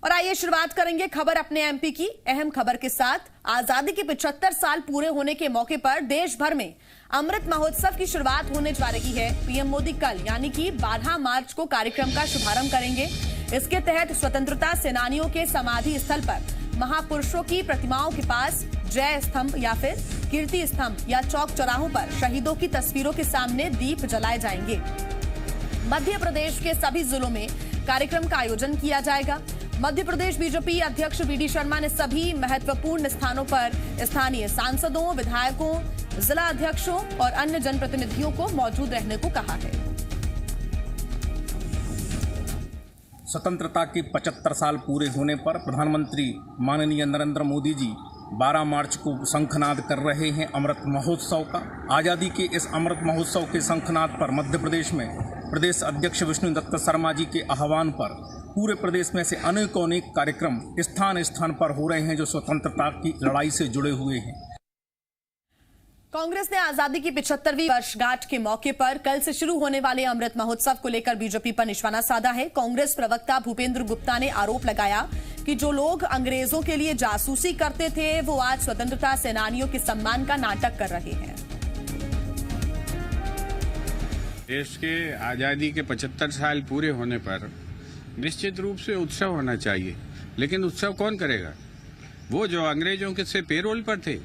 और आइए शुरुआत करेंगे खबर अपने एमपी की अहम खबर के साथ। आजादी के 75 साल पूरे होने के मौके पर देश भर में अमृत महोत्सव की शुरुआत होने जा रही है। पीएम मोदी कल यानी कि 12 मार्च को कार्यक्रम का शुभारंभ करेंगे। इसके तहत स्वतंत्रता सेनानियों के समाधि स्थल पर महापुरुषों की प्रतिमाओं के पास जय स्तंभ या फिर कीर्ति स्तंभ या चौक चौराहों पर शहीदों की तस्वीरों के सामने दीप जलाए जाएंगे। मध्य प्रदेश के सभी जिलों में कार्यक्रम का आयोजन किया जाएगा। मध्य प्रदेश बीजेपी अध्यक्ष वीडी शर्मा ने सभी महत्वपूर्ण स्थानों पर स्थानीय सांसदों, विधायकों, जिला अध्यक्षों और अन्य जनप्रतिनिधियों को मौजूद रहने को कहा है। स्वतंत्रता के 75 साल पूरे होने पर प्रधानमंत्री माननीय नरेंद्र मोदी जी 12 मार्च को शंखनाद कर रहे हैं अमृत महोत्सव का। आज़ादी के इस अमृत महोत्सव के शंखनाद पर मध्य प्रदेश में प्रदेश अध्यक्ष विष्णु दत्त शर्मा जी के आह्वान पर पूरे प्रदेश में से अनेकों कार्यक्रम स्थान स्थान पर हो रहे हैं जो स्वतंत्रता की लड़ाई से जुड़े हुए हैं। कांग्रेस ने आजादी की 75वीं वर्षगांठ के मौके पर कल से शुरू होने वाले अमृत महोत्सव को लेकर बीजेपी पर निशाना साधा है। कांग्रेस प्रवक्ता भूपेंद्र गुप्ता ने आरोप लगाया कि जो लोग अंग्रेजों के लिए जासूसी करते थे वो आज स्वतंत्रता सेनानियों के सम्मान का नाटक कर रहे हैं। देश के आजादी के 75 साल पूरे होने पर निश्चित रूप से उत्सव होना चाहिए, लेकिन उत्सव कौन करेगा? वो जो अंग्रेजों के से पेरोल पर थे,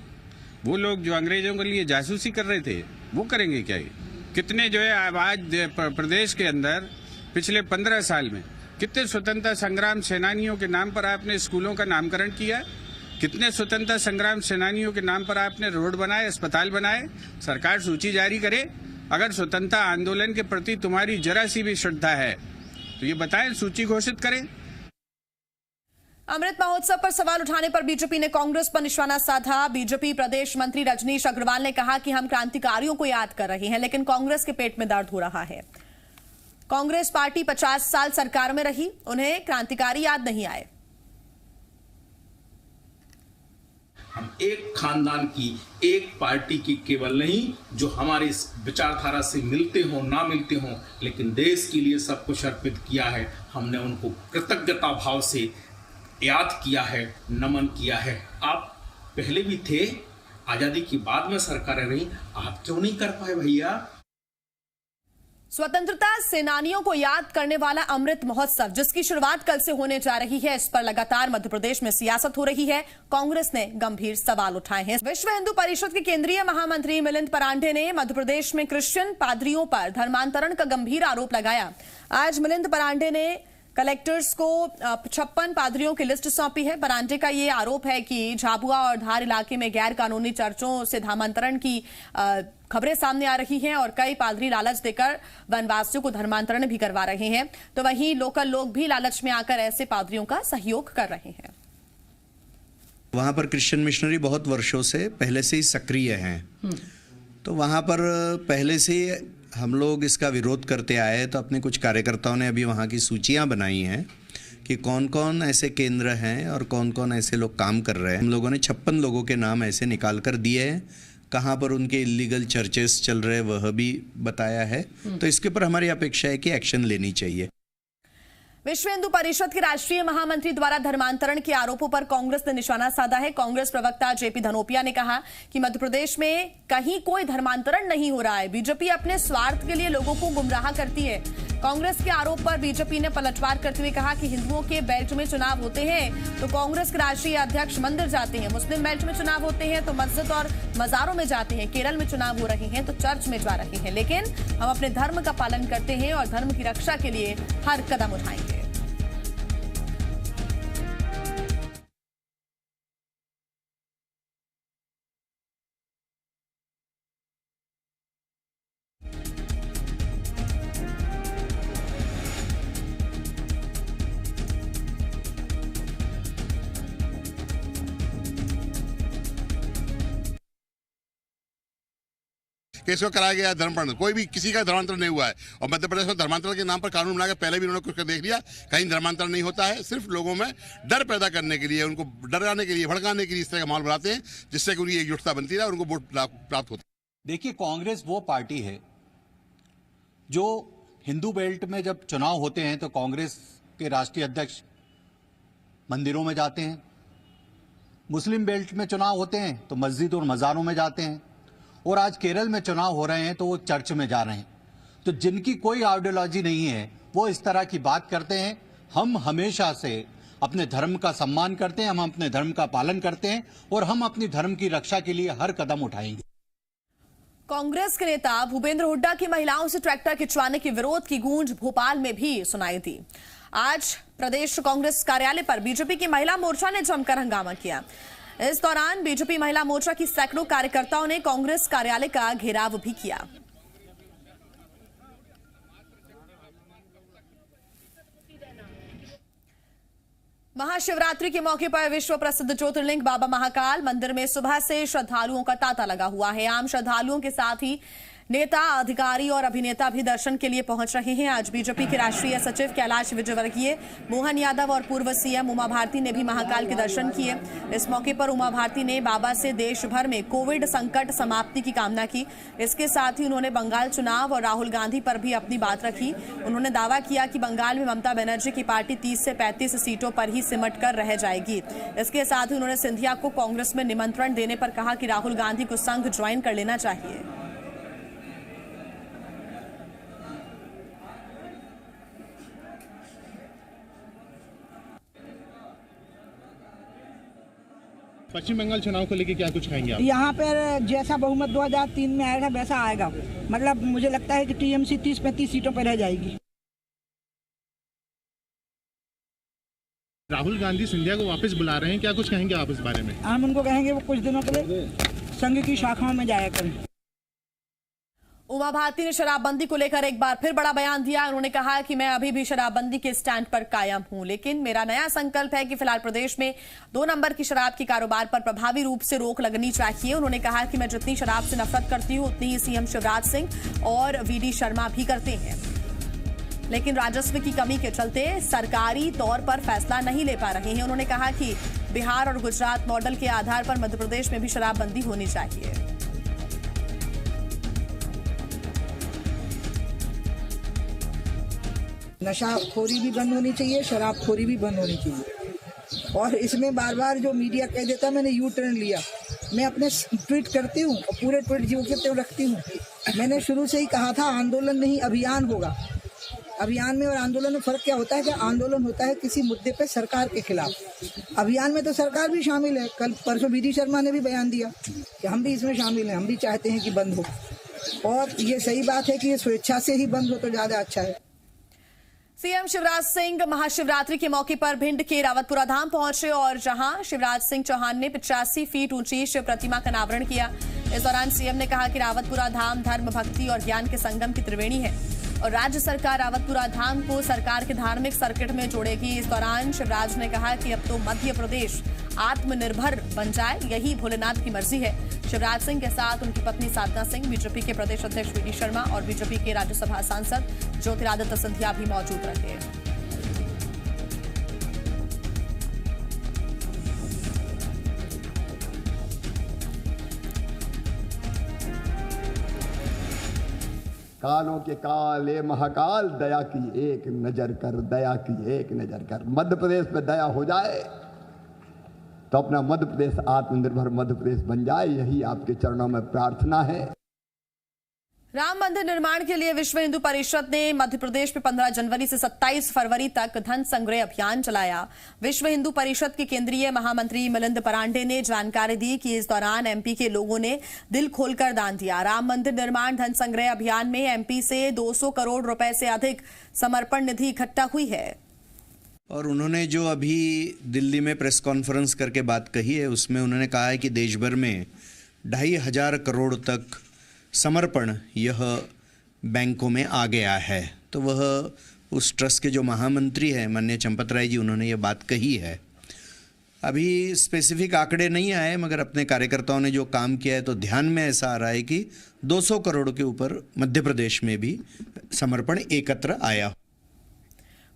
वो लोग जो अंग्रेजों के लिए जासूसी कर रहे थे, वो करेंगे क्या? कितने जो है आज प्रदेश के अंदर पिछले 15 साल में कितने स्वतंत्रता संग्राम सेनानियों के नाम पर आपने स्कूलों का नामकरण किया? कितने स्वतंत्रता संग्राम सेनानियों के नाम पर आपने रोड बनाए, अस्पताल बनाए? सरकार सूची जारी करे। अगर स्वतंत्रता आंदोलन के प्रति तुम्हारी जरा सी भी श्रद्धा है तो ये बताएं, सूची घोषित करें। अमृत महोत्सव पर सवाल उठाने पर बीजेपी ने कांग्रेस पर निशाना साधा। बीजेपी प्रदेश मंत्री रजनीश अग्रवाल ने कहा कि हम क्रांतिकारियों को याद कर रहे हैं, लेकिन कांग्रेस के पेट में दर्द हो रहा है। कांग्रेस पार्टी 50 साल सरकार में रही, उन्हें क्रांतिकारी याद नहीं आए। हम एक खानदान की, एक पार्टी की केवल नहीं, जो हमारी इस विचारधारा से मिलते हो ना मिलते हो, लेकिन देश के लिए सब कुछ अर्पित किया है। हमने उनको कृतज्ञता भाव से याद किया है, नमन किया है। आप पहले भी थे, आजादी की बाद में सरकारें रही, आप क्यों नहीं कर पाए भैया? स्वतंत्रता सेनानियों को याद करने वाला अमृत महोत्सव जिसकी शुरुआत कल से होने जा रही है, इस पर लगातार मध्य प्रदेश में सियासत हो रही है। कांग्रेस ने गंभीर सवाल उठाए हैं। विश्व हिंदू परिषद के केंद्रीय महामंत्री मिलिंद परांठे ने मध्य प्रदेश में क्रिश्चियन पादरियों पर धर्मांतरण का गंभीर आरोप लगाया। आज मिलिंद परांठे ने कलेक्टर्स को 56 पादरियों की लिस्ट सौंपी है। परांठे का ये आरोप है कि झाबुआ और धार इलाके में गैर कानूनी चर्चों से धर्मांतरण की खबरें सामने आ रही हैं और कई पादरी लालच देकर वनवासियों को धर्मांतरण भी करवा रहे हैं। तो वहीं लोकल लोग भी लालच में आकर ऐसे पादरियों का सहयोग कर रहे हैं। वहां पर क्रिश्चियन मिशनरी बहुत वर्षों से पहले से ही सक्रिय हैं, तो वहां पर पहले से हम लोग इसका विरोध करते आए। तो अपने कुछ कार्यकर्ताओं ने अभी वहाँ की सूचियाँ बनाई हैं कि कौन कौन ऐसे केंद्र हैं और कौन कौन ऐसे लोग काम कर रहे हैं। हम लोगों ने 56 लोगों के नाम ऐसे निकाल कर दिए हैं। कहाँ पर उनके इलीगल चर्चेस चल रहे वह भी बताया है। तो इसके ऊपर हमारी अपेक्षा है कि एक्शन लेनी चाहिए। विश्व हिंदू परिषद के राष्ट्रीय महामंत्री द्वारा धर्मांतरण के आरोपों पर कांग्रेस ने निशाना साधा है। कांग्रेस प्रवक्ता जेपी धनोपिया ने कहा कि मध्य प्रदेश में कहीं कोई धर्मांतरण नहीं हो रहा है। बीजेपी अपने स्वार्थ के लिए लोगों को गुमराह करती है। कांग्रेस के आरोप पर बीजेपी ने पलटवार करते हुए कहा कि हिंदुओं के बेल्ट में चुनाव होते हैं तो कांग्रेस के राष्ट्रीय अध्यक्ष मंदिर जाते हैं, मुस्लिम बेल्ट में चुनाव होते हैं तो मस्जिद और मजारों में जाते हैं, केरल में चुनाव हो रहे हैं तो चर्च में जा रहे हैं, लेकिन हम अपने धर्म का पालन करते हैं और धर्म की रक्षा के लिए हर कदम उठाएंगे। केस को कराया गया धर्मांतरण, कोई भी किसी का धर्मांतरण नहीं हुआ है। और मध्य प्रदेश में धर्मांतरण के नाम पर कानून बनाकर पहले भी उन्होंने कुछ देख लिया, कहीं धर्मांतरण नहीं होता है। सिर्फ लोगों में डर पैदा करने के लिए, उनको डराने के लिए, भड़काने के लिए इस तरह का माहौल बनाते हैं जिससे कि उनकी एकजुटता बनती है और उनको वोट प्राप्त होता है। देखिए, कांग्रेस वो पार्टी है जो हिंदू बेल्ट में जब चुनाव होते हैं तो कांग्रेस के राष्ट्रीय अध्यक्ष मंदिरों में जाते हैं, मुस्लिम बेल्ट में चुनाव होते हैं तो मस्जिद और मज़ारों में जाते हैं, और आज केरल में चुनाव हो रहे हैं तो वो चर्च में जा रहे हैं। तो जिनकी कोई आइडियोलॉजी नहीं है वो इस तरह की बात करते हैं। हम हमेशा से अपने धर्म का सम्मान करते हैं, हम अपने धर्म का पालन करते हैं और हम अपनी धर्म की रक्षा के लिए हर कदम उठाएंगे। कांग्रेस के नेता भूपेंद्र हुड्डा की महिलाओं से ट्रैक्टर खिंचवाने के विरोध की गूंज भोपाल में भी सुनाई दी। आज प्रदेश कांग्रेस कार्यालय पर बीजेपी की महिला मोर्चा ने जमकर हंगामा किया। इस दौरान बीजेपी महिला मोर्चा की सैकड़ों कार्यकर्ताओं ने कांग्रेस कार्यालय का घेराव भी किया। महाशिवरात्रि के मौके पर विश्व प्रसिद्ध ज्योतिर्लिंग बाबा महाकाल मंदिर में सुबह से श्रद्धालुओं का तांता लगा हुआ है। आम श्रद्धालुओं के साथ ही नेता, अधिकारी और अभिनेता भी दर्शन के लिए पहुंच रहे हैं। आज बीजेपी के राष्ट्रीय सचिव कैलाश विजयवर्गीय, मोहन यादव और पूर्व सीएम उमा भारती ने भी महाकाल के दर्शन किए। इस मौके पर उमा भारती ने बाबा से देश भर में कोविड संकट समाप्ति की कामना की। इसके साथ ही उन्होंने बंगाल चुनाव और राहुल गांधी पर भी अपनी बात रखी। उन्होंने दावा किया कि बंगाल में ममता बनर्जी की पार्टी 30 से 35 सीटों पर ही सिमट कर रह जाएगी। इसके साथ ही उन्होंने सिंधिया को कांग्रेस में निमंत्रण देने पर कहा कि राहुल गांधी को संघ ज्वाइन कर लेना चाहिए। पश्चिम बंगाल चुनाव को लेकर क्या कुछ कहेंगे आप? यहाँ पर जैसा बहुमत 2003 में आया था वैसा आएगा। मतलब मुझे लगता है कि टीएमसी 30-35 सीटों पर रह जाएगी। राहुल गांधी सिंधिया को वापस बुला रहे हैं, क्या कुछ कहेंगे आप इस बारे में? हम उनको कहेंगे वो कुछ दिनों के लिए संघ की शाखाओं में जाया करें। उमा भारती ने शराबबंदी को लेकर एक बार फिर बड़ा बयान दिया। उन्होंने कहा कि मैं अभी भी शराबबंदी के स्टैंड पर कायम हूं, लेकिन मेरा नया संकल्प है कि फिलहाल प्रदेश में 2 नंबर की शराब के कारोबार पर प्रभावी रूप से रोक लगनी चाहिए। उन्होंने कहा कि मैं जितनी शराब से नफरत करती हूं उतनी ही सीएम शिवराज सिंह और वीडी शर्मा भी करते हैं, लेकिन राजस्व की कमी के चलते सरकारी तौर पर फैसला नहीं ले पा रहे हैं। उन्होंने कहा कि बिहार और गुजरात मॉडल के आधार पर मध्य प्रदेश में भी शराबबंदी होनी चाहिए। नशाखोरी भी बंद होनी चाहिए, शराबखोरी भी बंद होनी चाहिए। और इसमें बार बार जो मीडिया कह देता है मैंने यू टर्न लिया, मैं अपने ट्वीट करती हूँ और पूरे ट्वीट जो कहते रखती हूँ। मैंने शुरू से ही कहा था आंदोलन नहीं अभियान होगा। अभियान में और आंदोलन में फर्क क्या होता है कि आंदोलन होता है किसी मुद्दे पे सरकार के खिलाफ, अभियान में तो सरकार भी शामिल है। कल परसों वीडी शर्मा ने भी बयान दिया कि हम भी इसमें शामिल हैं, हम भी चाहते हैं कि बंद हो। और ये सही बात है कि ये स्वेच्छा से ही बंद हो तो ज्यादा अच्छा है। सीएम शिवराज सिंह महाशिवरात्रि के मौके पर भिंड के रावतपुरा धाम पहुंचे और जहां शिवराज सिंह चौहान ने 85 फीट ऊंची शिव प्रतिमा का अनावरण किया। इस दौरान सीएम ने कहा कि रावतपुरा धाम धर्म, भक्ति और ज्ञान के संगम की त्रिवेणी है और राज्य सरकार रावतपुरा धाम को सरकार के धार्मिक सर्किट में जोड़ेगी। इस दौरान शिवराज ने कहा कि अब तो मध्य प्रदेश आत्मनिर्भर बन जाए, यही भोलेनाथ की मर्जी है। शिवराज सिंह के साथ उनकी पत्नी साधना सिंह, बीजेपी के प्रदेश अध्यक्ष वीडी शर्मा और बीजेपी के राज्यसभा सांसद ज्योतिरादित्य सिंधिया भी मौजूद रहे। कालों के काल ए महाकाल, दया की एक नजर कर, दया की एक नजर कर। मध्य प्रदेश पे दया हो जाए तो अपना मध्य प्रदेश आत्मनिर्भर मध्य प्रदेश बन जाए, यही आपके चरणों में प्रार्थना है। राम मंदिर निर्माण के लिए विश्व हिंदू परिषद ने मध्य प्रदेश में 15 जनवरी से 27 फरवरी तक धन संग्रह अभियान चलाया। विश्व हिंदू परिषद के केंद्रीय महामंत्री मिलिंद परांडे ने जानकारी दी कि इस दौरान एमपी के लोगों ने दिल खोलकर दान दिया। राम मंदिर निर्माण धन संग्रह अभियान में एमपी से 200 करोड़ रुपए से अधिक समर्पण निधि इकट्ठा हुई है। और उन्होंने जो अभी दिल्ली में प्रेस कॉन्फ्रेंस करके बात कही है उसमें उन्होंने कहा है कि देश भर में 2,500 करोड़ तक समर्पण यह बैंकों में आ गया है। तो वह उस ट्रस्ट के जो महामंत्री हैं माननीय चंपत राय जी, उन्होंने ये बात कही है। अभी स्पेसिफिक आंकड़े नहीं आए, मगर अपने कार्यकर्ताओं ने जो काम किया है तो ध्यान में ऐसा आ रहा है कि 200 करोड़ के ऊपर मध्य प्रदेश में भी समर्पण एकत्र आया।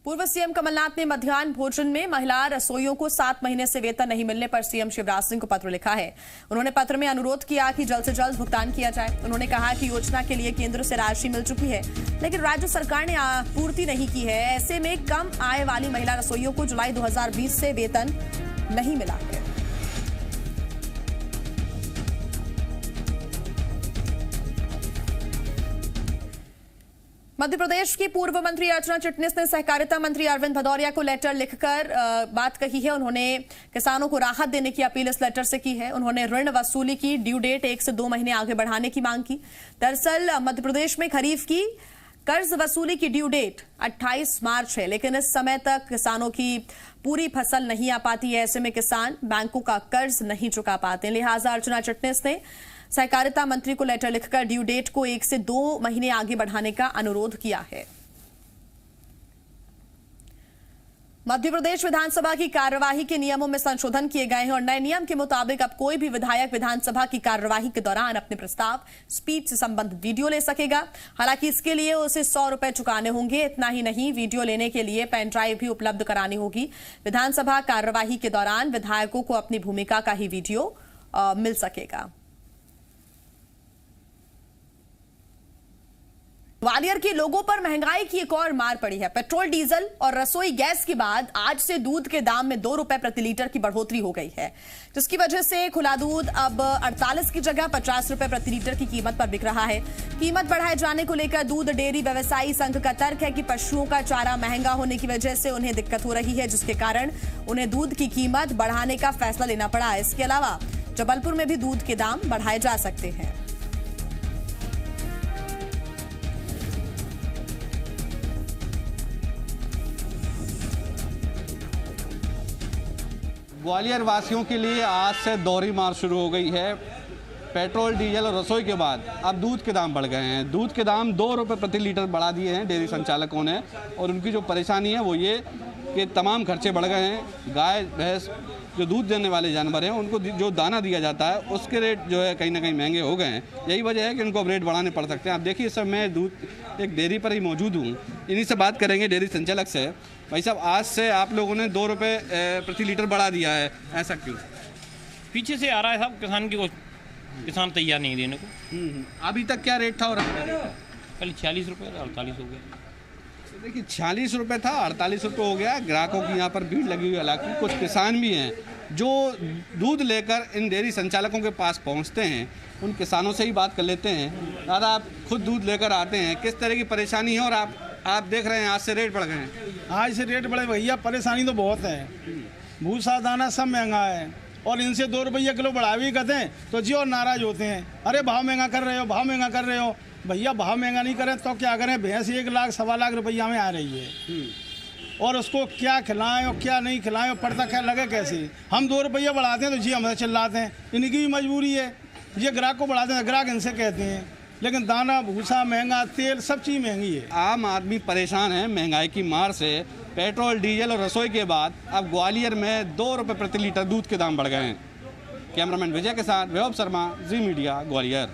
पूर्व सीएम कमलनाथ ने मध्याह्न भोजन में महिला रसोइयों को 7 महीने से वेतन नहीं मिलने पर सीएम शिवराज सिंह को पत्र लिखा है। उन्होंने पत्र में अनुरोध किया कि जल्द से जल्द भुगतान किया जाए। उन्होंने कहा कि योजना के लिए केंद्र से राशि मिल चुकी है, लेकिन राज्य सरकार ने पूर्ति नहीं की है। ऐसे में कम आय वाली महिला रसोइयों को जुलाई 2020 से वेतन नहीं मिला है। मध्य प्रदेश की पूर्व मंत्री अर्चना चिटनिस ने सहकारिता मंत्री अरविंद भदौरिया को लेटर लिखकर बात कही है। उन्होंने किसानों को राहत देने की अपील इस लेटर से की है। उन्होंने ऋण वसूली की ड्यू डेट 1 से 2 महीने आगे बढ़ाने की मांग की। दरअसल मध्य प्रदेश में खरीफ की कर्ज वसूली की ड्यू डेट 28 मार्च है, लेकिन इस समय तक किसानों की पूरी फसल नहीं आ पाती है। ऐसे में किसान बैंकों का कर्ज नहीं चुका पाते। लिहाजा अर्चना चिटनिस ने सहकारिता मंत्री को लेटर लिखकर ड्यू डेट को 1 से 2 महीने आगे बढ़ाने का अनुरोध किया है। मध्य प्रदेश विधानसभा की कार्यवाही के नियमों में संशोधन किए गए हैं और नए नियम के मुताबिक अब कोई भी विधायक विधानसभा की कार्यवाही के दौरान अपने प्रस्ताव, स्पीच से संबंधित वीडियो ले सकेगा। हालांकि इसके लिए उसे 100 रुपए चुकाने होंगे। इतना ही नहीं, वीडियो लेने के लिए पेन ड्राइव भी उपलब्ध करानी होगी। विधानसभा कार्यवाही के दौरान विधायकों को अपनी भूमिका का ही वीडियो मिल सकेगा। ग्वालियर के लोगों पर महंगाई की एक और मार पड़ी है। पेट्रोल, डीजल और रसोई गैस के बाद आज से दूध के दाम में 2 रुपए प्रति लीटर की बढ़ोतरी हो गई है, जिसकी वजह से खुला दूध अब 48 की जगह 50 रुपए प्रति लीटर की कीमत पर बिक रहा है। कीमत बढ़ाए जाने को लेकर दूध डेयरी व्यवसायी संघ का तर्क है कि पशुओं का चारा महंगा होने की वजह से उन्हें दिक्कत हो रही है, जिसके कारण उन्हें दूध की कीमत बढ़ाने का फैसला लेना पड़ा। इसके अलावा जबलपुर में भी दूध के दाम बढ़ाए जा सकते हैं। ग्वालियर वासियों के लिए आज से दोहरी मार शुरू हो गई है। पेट्रोल, डीजल और रसोई के बाद अब दूध के दाम बढ़ गए हैं। दूध के दाम 2 रुपये प्रति लीटर बढ़ा दिए हैं डेयरी संचालकों ने, और उनकी जो परेशानी है वो ये कि तमाम खर्चे बढ़ गए हैं। गाय, भैंस जो दूध देने वाले जानवर हैं उनको जो दाना दिया जाता है उसके रेट जो है कहीं ना कहीं महंगे हो गए हैं। यही वजह है कि उनको अब रेट बढ़ाने पड़ सकते हैं। आप देखिए, इस समय मैं दूध एक डेयरी पर ही मौजूद हूँ। इन्हीं से बात करेंगे, डेयरी संचालक से। भाई साहब, आज से आप लोगों ने 2 रुपये प्रति लीटर बढ़ा दिया है, ऐसा क्यों? पीछे से आ रहा है साहब, किसान तैयार नहीं देने को। अभी तक क्या रेट था और कल 46 रुपये, 48 हो गया। देखिए, 46 रुपये था, 48 रुपये हो गया। ग्राहकों की यहाँ पर भीड़ लगी हुई है। हालांकि कुछ किसान भी हैं जो दूध लेकर इन डेयरी संचालकों के पास पहुँचते हैं। उन किसानों से ही बात कर लेते हैं। दादा, आप खुद दूध लेकर आते हैं, किस तरह की परेशानी है? और आप देख रहे हैं आज से रेट बढ़ गए हैं। आज से रेट बढ़े भैया, परेशानी तो बहुत है। भूसा, दाना सब महंगा है, और इनसे 2 रुपये किलो बढ़ा भी कहते हैं तो जी और नाराज होते हैं। अरे भाव महंगा कर रहे हो, भाव महंगा कर रहे हो। भैया, भाव महंगा नहीं करें तो क्या करें? भैंस 1 लाख, 1.25 लाख रुपया में आ रही है, और उसको क्या खिलाएं और क्या नहीं खिलाएं, पड़ता क्या लगे कैसे? हम 2 रुपये बढ़ाते हैं तो जी हमसे चिल्लाते हैं। इनकी भी मजबूरी है, ये ग्राहक को बढ़ाते हैं, ग्राहक इनसे कहते हैं। लेकिन दाना, भूसा महंगा, तेल, सब चीज़ महंगी है। आम आदमी परेशान है महंगाई की मार से। पेट्रोल, डीजल और रसोई के बाद अब ग्वालियर में 2 रुपये प्रति लीटर दूध के दाम बढ़ गए हैं। कैमरामैन विजय के साथ वैभव शर्मा, जी मीडिया, ग्वालियर।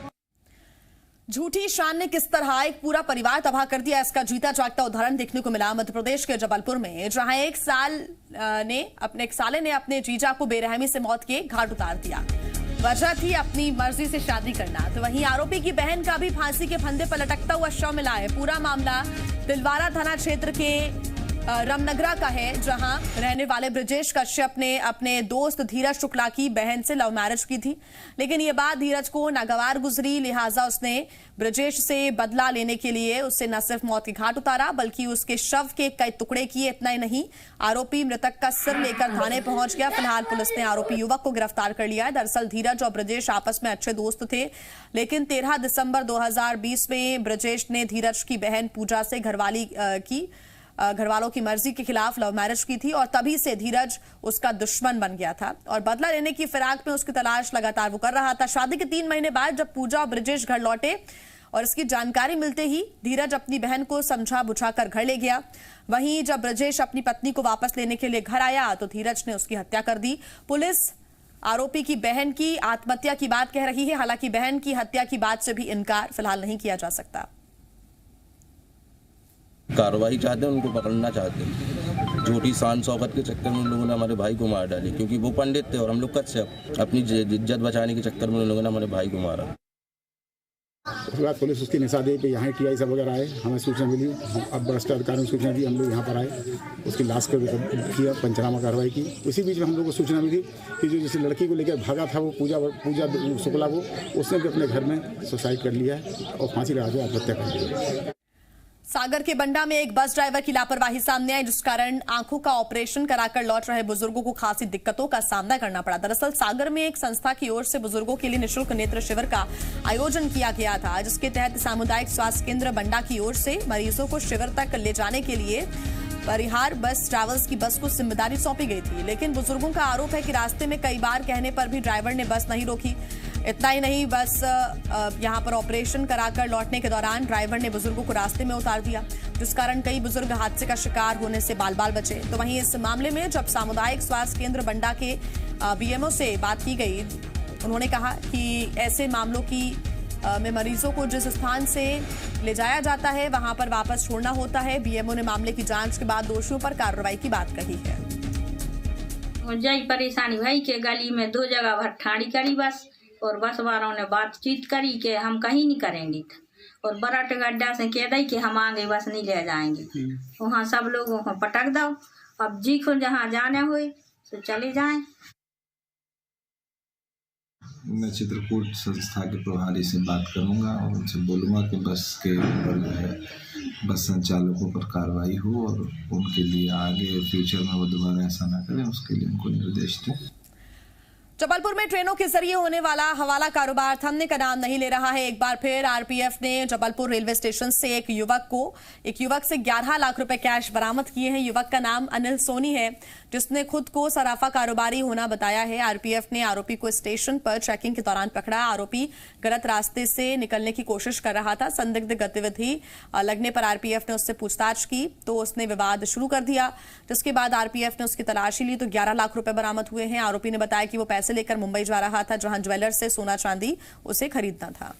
झूठी शान ने किस तरह एक पूरा परिवार तबाह कर दिया, इसका जीता जागता उदाहरण देखने को मिला मध्य प्रदेश के जबलपुर में, जहां एक साले ने अपने जीजा को बेरहमी से मौत के घाट उतार दिया। वजह थी अपनी मर्जी से शादी करना। तो वहीं आरोपी की बहन का भी फांसी के फंदे पर लटकता हुआ शव मिला है। पूरा मामला तिलवारा थाना क्षेत्र के रामनगरा का है, जहां रहने वाले ब्रजेश कश्यप ने अपने दोस्त धीरज शुक्ला की बहन से लव मैरिज की थी, लेकिन ये बात धीरज को नागवार गुजरी। लिहाजा उसने ब्रजेश से बदला लेने के लिए उससे न सिर्फ मौत के घाट उतारा, बल्कि उसके शव के कई टुकड़े किए। इतना ही नहीं, आरोपी मृतक का सिर लेकर थाने पहुंच गया। फिलहाल पुलिस ने आरोपी युवक को गिरफ्तार कर लिया है। दरअसल धीरज और ब्रजेश आपस में अच्छे दोस्त थे, लेकिन 13 दिसंबर 2020 में ब्रजेश ने धीरज की बहन पूजा से घरवालों की मर्जी के खिलाफ लव मैरिज की थी, और तभी से धीरज उसका दुश्मन बन गया था और बदला लेने की फिराक में उसकी तलाश लगातार वो कर रहा था। शादी के 3 महीने बाद जब पूजा और ब्रजेश घर लौटे और इसकी जानकारी मिलते ही धीरज अपनी बहन को समझा बुझाकर घर ले गया। वहीं जब ब्रजेश अपनी पत्नी को वापस लेने के लिए घर आया तो धीरज ने उसकी हत्या कर दी। पुलिस आरोपी की बहन की आत्महत्या की बात कह रही है, हालांकि बहन की हत्या की बात से भी इनकार फिलहाल नहीं किया जा सकता। कार्रवाई चाहते हैं, उनको पकड़ना चाहते हैं। झूठी शान शौकत के चक्कर में उन लोगों ने हमारे भाई को मार डाली, क्योंकि वो पंडित थे और हम लोग कश्यप। अपनी इज्जत बचाने के चक्कर में उन लोगों ने हमारे भाई को मारा। उसके बाद पुलिस उसकी निशानदेही पे यहाँ टीआई सब वगैरह आए, हमें सूचना मिली, अब वरिष्ठ अधिकारियों ने सूचना दी, हम लोग यहाँ पर आए, उसकी लाश को किया, पंचनामा कार्रवाई की। उसी बीच में हम लोग को सूचना मिली कि जो जिस लड़की को लेकर भागा था वो पूजा शुक्ला को, उसने भी अपने घर में सुसाइड कर लिया है और फांसी लगा के आत्महत्या कर ली। सागर के बंडा में एक बस ड्राइवर की लापरवाही सामने आई, जिस कारण आंखों का ऑपरेशन कराकर लौट रहे बुजुर्गों को खासी दिक्कतों का सामना करना पड़ा। दरअसल सागर में एक संस्था की ओर से बुजुर्गों के लिए निःशुल्क नेत्र शिविर का आयोजन किया गया था, जिसके तहत सामुदायिक स्वास्थ्य केंद्र बंडा की ओर से मरीजों को शिविर तक ले जाने के लिए परिहार बस ट्रैवल्स की बस को जिम्मेदारी सौंपी गई थी। लेकिन बुजुर्गों का आरोप है कि रास्ते में कई बार कहने पर भी ड्राइवर ने बस नहीं रोकी। इतना ही नहीं, बस यहां पर ऑपरेशन कराकर लौटने के दौरान ड्राइवर ने बुजुर्गों को रास्ते में उतार दिया, जिस कारण कई बुजुर्ग हादसे का शिकार होने से बाल बाल बचे। तो वहीं इस मामले में जब सामुदायिक स्वास्थ्य केंद्र बंडा के बीएमओ से बात की गई, उन्होंने कहा कि ऐसे मामलों की में मरीजों को जिस स्थान से ले जाया जाता है वहां पर वापस छोड़ना होता है। बीएमओ ने मामले की जांच के बाद दोषियों पर कार्रवाई की बात कही है। जय परेशानी भाई के गली में 2 जगह भर ठाड़ी करी बस, और बस वालों ने बातचीत करी कि हम कहीं नहीं करेंगे, और बराट गड्ढा से कह दी कि हम आगे बस नहीं ले जाएंगे। वहाँ सब लोगों को पटक दो, अब जी को जहाँ जाने हुए तो चले जाएं। मैं चित्रकूट संस्था के प्रभारी से बात करूंगा और उनसे बोलूंगा कि बस के ऊपर जो है बस संचालकों पर कार्रवाई हो और उनके लिए आगे फ्यूचर में वो दोबारा ऐसा ना करें, उसके लिए उनको निर्देश दें। जबलपुर में ट्रेनों के जरिए होने वाला हवाला कारोबार थमने का नाम नहीं ले रहा है। एक बार फिर आरपीएफ ने जबलपुर रेलवे स्टेशन से एक युवक से 11 लाख रुपए कैश बरामद किए हैं। युवक का नाम अनिल सोनी है, जिसने खुद को सराफा कारोबारी होना बताया है। आरपीएफ ने आरोपी को स्टेशन पर चेकिंग के दौरान पकड़ा। आरोपी गलत रास्ते से निकलने की कोशिश कर रहा था। संदिग्ध गतिविधि लगने पर आरपीएफ ने उससे पूछताछ की तो उसने विवाद शुरू कर दिया, जिसके बाद आरपीएफ ने उसकी तलाशी ली तो 11 लाख रुपए बरामद हुए हैं। आरोपी ने बताया कि वो पैसे लेकर मुंबई जा रहा था, जहां ज्वेलर्स से सोना चांदी उसे खरीदना था।